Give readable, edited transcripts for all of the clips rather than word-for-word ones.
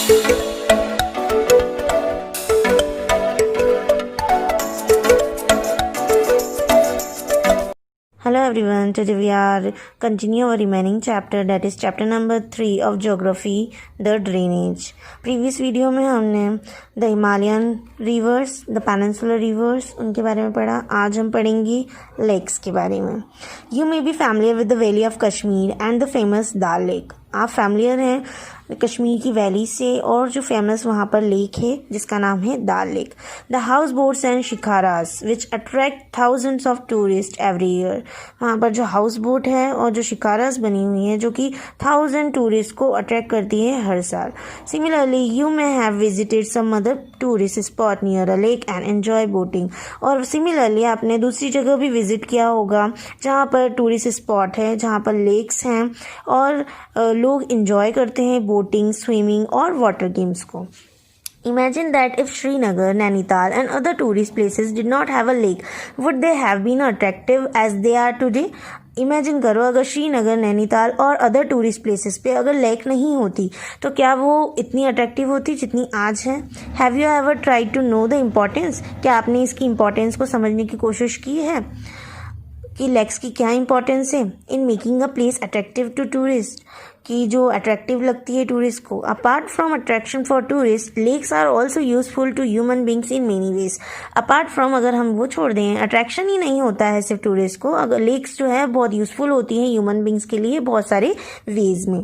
Hello everyone, today we are continue our remaining chapter, that is chapter number 3 of geography, the drainage. Previous video में हमने the Himalayan rivers, the peninsular rivers उनके बारे में पढ़ा. आज हम पढ़ेंगे lakes के बारे में. You may be familiar with the valley of Kashmir and the famous Dal Lake. आप फैमिलियर हैं कश्मीर की वैली से और जो फेमस वहाँ पर लेक है जिसका नाम है Dal lake. The house boats and shikaras which attract thousands of tourist every year. वहाँ पर जो हाउस बोट है और जो शिकारास बनी हुई हैं जो कि 1000 टूरिस्ट को अट्रैक्ट करती है हर साल. Similarly you may have visited some other tourist spot near a lake and enjoy boating. और सिमिलरली आपने दूसरी जगह भी विजिट किया होगा जहाँ पर टूरिस्ट स्पॉट है, जहाँ पर लेक्स हैं और लोग इंजॉय करते हैं बोटिंग, स्विमिंग और वाटर गेम्स को. Imagine that if Srinagar, Nainital and other tourist places did not have a lake, would they have been attractive as they are today? Imagine करो अगर श्रीनगर, नैनीताल और अदर टूरिस्ट प्लेसेस पे अगर lake नहीं होती तो क्या वो इतनी अट्रैक्टिव होती जितनी आज है. Have you ever tried to know the importance. क्या आपने इसकी इम्पोर्टेंस को समझने की कोशिश की है कि लेक्स की क्या इंपॉर्टेंस है in making a place attractive to tourist, कि जो अट्रैक्टिव लगती है टूरिस्ट को. Apart from attraction for tourist, lakes are also useful to human beings in many ways. Apart from अगर हम वो छोड़ दें, अट्रैक्शन ही नहीं होता है सिर्फ टूरिस्ट को, अगर लेक्स जो है बहुत यूजफुल होती हैं ह्यूमन बींग्स के लिए बहुत सारे वेज में.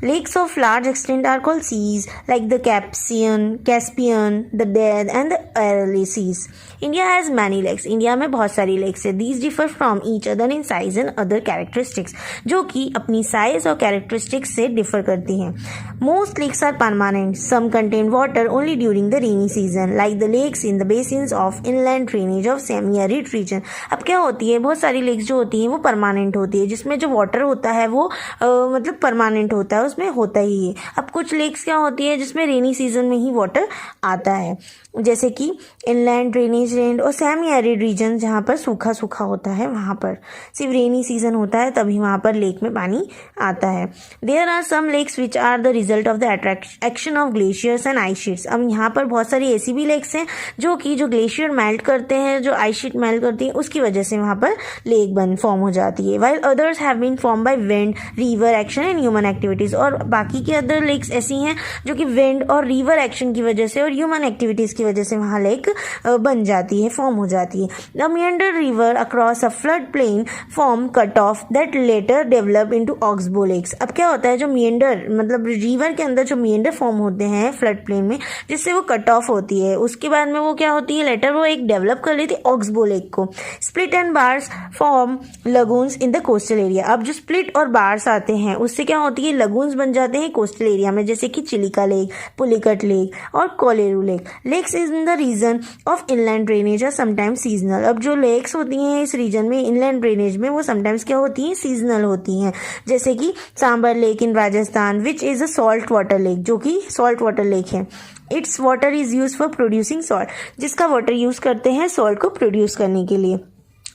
Lakes of large extent are called seas like the Caspian, the Dead and the Aral seas. India has many lakes. India में बहुत सारी लेक्स है. These differ from each other in size and other characteristics, जो कि अपनी size और characteristics से differ करती हैं. Most lakes are permanent. Some contain water only during the rainy season like the lakes in the basins of inland drainage of semi arid region. अब क्या होती है, बहुत सारी लेक्स जो होती हैं वो परमानेंट होती है, जिसमें जो वाटर होता है वो मतलब परमानेंट होता है, उसमें होता ही है. अब कुछ लेक्स क्या होती है जिसमें रेनी सीजन में ही वाटर आता है, जैसे कि इनलैंड ड्रेनेज लैंड और सेमी एरिड रीजन जहाँ पर सूखा सूखा होता है, वहाँ पर सिर्फ रेनी सीजन होता है तभी वहाँ पर लेक में पानी आता है. There are some lakes which are the result of the action of glaciers and ice sheets. अब यहाँ पर बहुत सारी ऐसी भी लेक्स हैं जो ग्लेशियर मेल्ट करते हैं, जो आइस शीट मेल्ट करती है उसकी वजह से वहाँ पर लेक फॉर्म हो जाती है. While others have been form by wind, river action and human activities. और बाकी की अदर लेक्स ऐसी हैं जो कि विंड और रिवर एक्शन की वजह से और ह्यूमन एक्टिविटीज की वजह से वहाँ लेक बन जाती है, फॉर्म हो जाती है. The meander river across a flood plain form cut off that later develop into oxbow lakes. अब क्या होता है, जो मेंडर मतलब रिवर के अंदर जो मेंडर फॉर्म होते हैं फ्लड प्लेन में, जिससे वो कट ऑफ होती है, उसके बाद में वो क्या होती है, लेटर वो एक डेवलप कर लेती है ऑक्सबो लेक को. Split and bars form lagoons in the coastal area. अब जो स्प्लिट और बार्स आते हैं उससे क्या होती है, लगून्स बन जाते हैं कोस्टल एरिया में, जैसे कि चिलिका लेक, पुलिकट लेक और Kolleru lake. Lakes is in the region of inland drainage are sometimes seasonal. अब जो लेक्स होती हैं इस रीजन में इनलैंड ड्रेनेज में वो समटाइम्स क्या होती हैं, सीजनल होती हैं, जैसे कि Sambhar lake in Rajasthan which is a salt water lake, जो कि सॉल्ट वाटर लेक है. Its water is use for producing salt, जिसका वाटर यूज करते हैं सॉल्ट को प्रोड्यूस करने के लिए.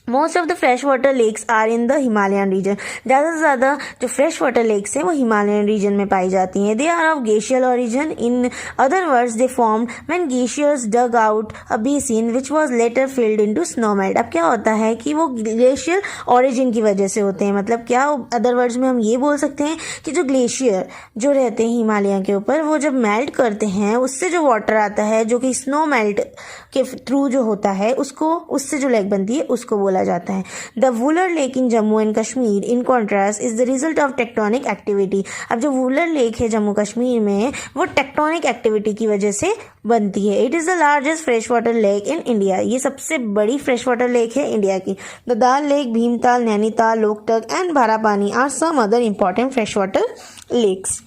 Most of the fresh water lakes are in the Himalayan region. ज़्यादा से ज़्यादा जो फ्रेश वाटर लेक्स हैं वो हिमालयन रीजन में पाई जाती हैं. They are of glacial origin. In other words they formed when glaciers dug out a basin which was later filled into snowmelt. अब क्या होता है कि वो ग्लेशियल ओरिजिन की वजह से होते हैं. मतलब क्या, अदर वर्ड्स में हम ये बोल सकते हैं कि जो ग्लेशियर जो रहते हैं हिमालय के ऊपर, वो जब मेल्ट करते हैं उससे जो वाटर आता है जो कि स्नो मेल्ट के थ्रू जो होता है उसको, उससे जो लेक बनती है उसको बोला जाता है. The Wular lake in Jammu and Kashmir in contrast is the result of tectonic activity. अब जो वुलर लेक है जम्मू कश्मीर में वो टेक्टोनिक एक्टिविटी की वजह से बनती है. It is the largest fresh water lake in India. ये सबसे बड़ी फ्रेश वाटर लेक है इंडिया की. The Dal lake, Bhimtal, Nainital, Loktak and Barapani are some other important fresh water lakes.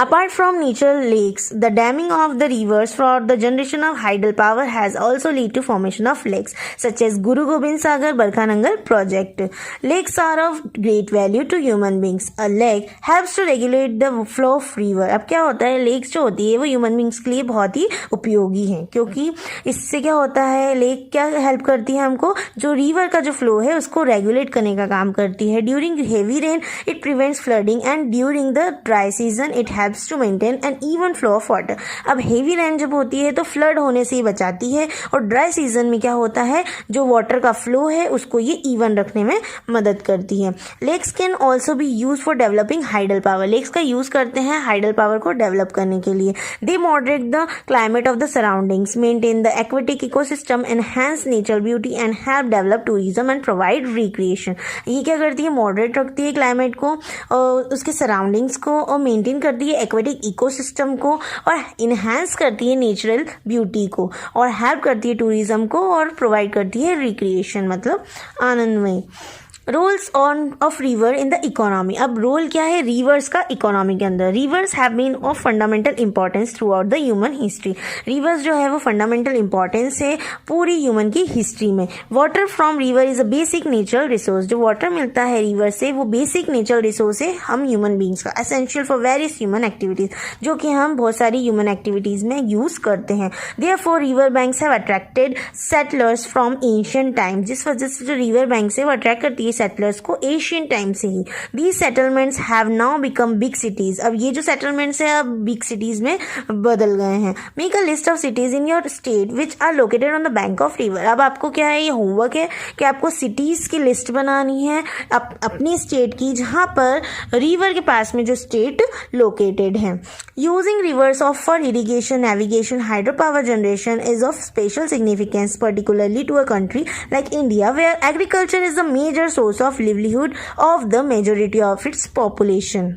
Apart from natural lakes, the damming of the rivers for the generation of hydel power has also led to formation of lakes such as Guru Gobind Sagar Barkhanangal project. Lakes are of great value to human beings. A lake helps to regulate the flow of river. अब क्या होता है, lakes जो होती है वो human beings के लिए बहुत ही उपयोगी है, क्योंकि इससे क्या होता है, लेक क्या हेल्प करती है हमको, जो रिवर का जो फ्लो है उसको रेगुलेट करने का काम करती है. During heavy rain it prevents flooding and during the dry season it helps to maintain an even flow of water. अब हेवी रेन जब होती है तो फ्लड होने से ही बचाती है, और ड्राई सीजन में क्या होता है, जो वाटर का फ्लो है उसको ये इवन रखने में मदद करती है। Lakes can also be use for developing hydel power. Lakes का यूज करते हैं हाइडल पावर को डेवलप करने के लिए। They moderate the climate of the surroundings, maintain the aquatic ecosystem, enhance nature beauty and help develop tourism and provide recreation. ये क्या करती है, मॉडरेट रखती है क्लाइमेट को और उसके सराउंडिंग्स को, और मेंटेन करती है एक्वेटिक इकोसिस्टम को, और इनहांस करती है नेचुरल ब्यूटी को, और हेल्प करती है टूरिज्म को, और प्रोवाइड करती है रिक्रिएशन मतलब आनंदमय। Roles on of river in the economy. अब रोल क्या है रिवर्स का इकोनॉमी के अंदर। Rivers have been of fundamental importance throughout the human history. Rivers जो है वो फंडामेंटल इंपॉर्टेंस है पूरी ह्यूमन की हिस्ट्री में। Water from river is a basic natural resource. जो वाटर मिलता है रिवर से वो बेसिक नेचुरल रिसोर्स है हम ह्यूमन बींग्स का, essential for various human activities, जो कि हम बहुत सारी ह्यूमन एक्टिविटीज में यूज करते हैं। Therefore river banks have attracted settlers from ancient times. जिस वजह से जो रिवर बैंक से वो अट्रैक्ट करती है सेटलर्स को एशियन टाइम से ही। These settlements have now become big cities. अब ये जो सेटलमेंट्स है अब बिग सिटीज में बदल गए हैं। Make a list of cities in your state which are located on the bank of river. अब आपको क्या है, ये होमवर्क है कि आपको सिटीज की लिस्ट बनानी है अपनी स्टेट की जहां पर रिवर के पास में जो स्टेट लोकेटेड है। Using rivers of for irrigation, navigation, hydro power generation is of special significance particularly to a country like India where agriculture is the major source of livelihood of the majority of its population।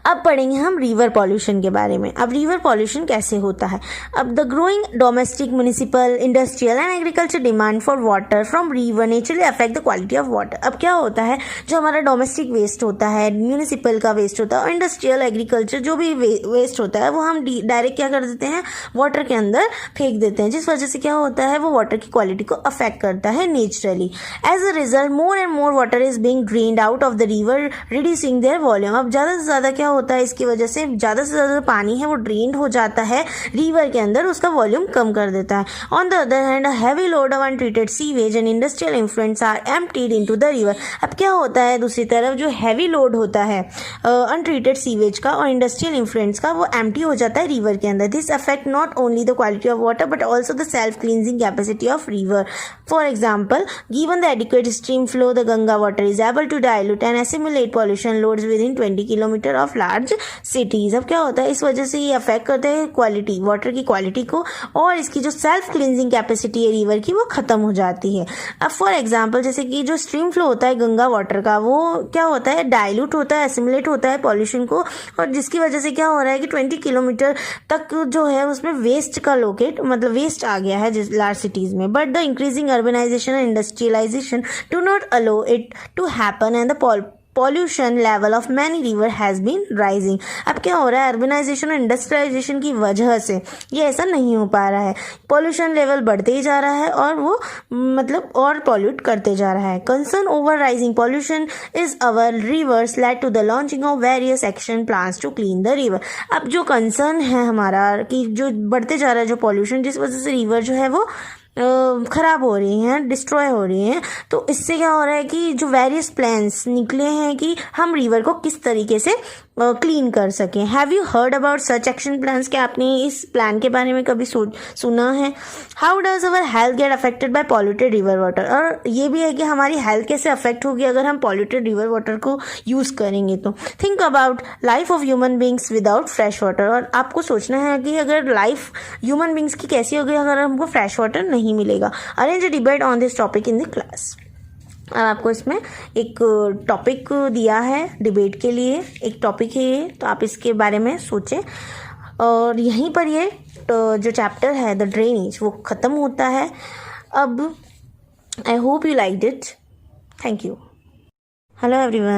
अब पढ़ेंगे हम river pollution के बारे में। अब river pollution कैसे होता है। अब the growing domestic, municipal, industrial and agriculture demand for water from river naturally affect the quality of water. अब क्या होता है, जो हमारा डोमेस्टिक वेस्ट होता है, म्यूनिसिपल का वेस्ट होता है, और इंडस्ट्रियल, एग्रीकल्चर जो भी वेस्ट होता है वो हम डायरेक्ट क्या कर देते हैं, वाटर के अंदर फेंक देते हैं, जिस वजह से क्या होता है वो वाटर की क्वालिटी को अफेक्ट करता है naturally. As a result more and more water is being drained out of the river reducing their volume. अब ज़्यादा से ज़्यादा क्या होता है, इसकी वजह से ज़्यादा पानी है वो ड्रेन्ड हो जाता है रिवर के अंदर, उसका वॉल्यूम कम कर देता है। On the other hand heavy load of untreated sewage and industrial influents are emptied into the river. अब क्या होता है, दूसरी तरफ जो हैवी लोड होता है अनट्रीटेड सीवेज का और इंडस्ट्रियल इन्फ्लुएंस का, वो एम्प्टी हो जाता है रिवर के अंदर। This affect not only the quality of water but also the self cleansing capacity of river. For example, given the adequate stream flow, the Ganga water is able to dilute and assimilate pollution loads within 20 kilometre of large cities. अब क्या होता है, इस वजह से ये affect करता है क्वालिटी, वाटर की क्वालिटी को, और इसकी जो सेल्फ क्लींजिंग कैपेसिटी है रिवर की वो खत्म हो जाती है। अब फॉर एग्जांपल, जैसे कि जो स्ट्रीम फ्लो होता है गंगा वाटर का, वो क्या होता है, डाइल्यूट होता है, एसिमुलेट होता है पॉल्यूशन को, और जिसकी वजह से क्या हो रहा है कि 20 किलोमीटर तक जो है उसमें वेस्ट का लोकेट मतलब वेस्ट आ गया है लार्ज सिटीज में। But the increasing urbanisation and industrialisation do not allow it to happen and the pollution level of many river has been rising. अब क्या हो रहा है, अर्बनाइजेशन और इंडस्ट्रियलाइजेशन की वजह से ये ऐसा नहीं हो पा रहा है, पॉल्यूशन लेवल बढ़ते ही जा रहा है और वो मतलब और पॉल्यूट करते जा रहा है। Concern over rising pollution is our rivers led to the launching of various action plans to clean the river. अब जो कंसर्न है हमारा कि जो बढ़ते जा रहा है जो पॉल्यूशन, जिस वजह से रिवर जो है वो ख़राब हो रही हैं, डिस्ट्रॉय हो रही हैं, तो इससे क्या हो रहा है कि जो वेरियस प्लान्स निकले हैं कि हम रिवर को किस तरीके से क्लीन कर सकें। Have you heard about such action plans? क्या आपने इस प्लान के बारे में कभी सुना है? How does our health get affected by polluted river water? और ये भी है कि हमारी हेल्थ कैसे अफेक्ट होगी अगर हम पॉल्यूटेड रिवर वाटर को यूज़ करेंगे। तो think about life of human beings without fresh water. और आपको सोचना है कि अगर लाइफ ह्यूमन बींग्स की कैसी होगी अगर हमको फ्रेश वाटर नहीं मिलेगा। Arrange a debate on this topic in the class. अब आपको इसमें एक टॉपिक दिया है डिबेट के लिए, एक टॉपिक है ये, तो आप इसके बारे में सोचें। और यहीं पर ये जो चैप्टर है द ड्रेनेज वो ख़त्म होता है। अब I hope you liked it. Thank you. Hello everyone.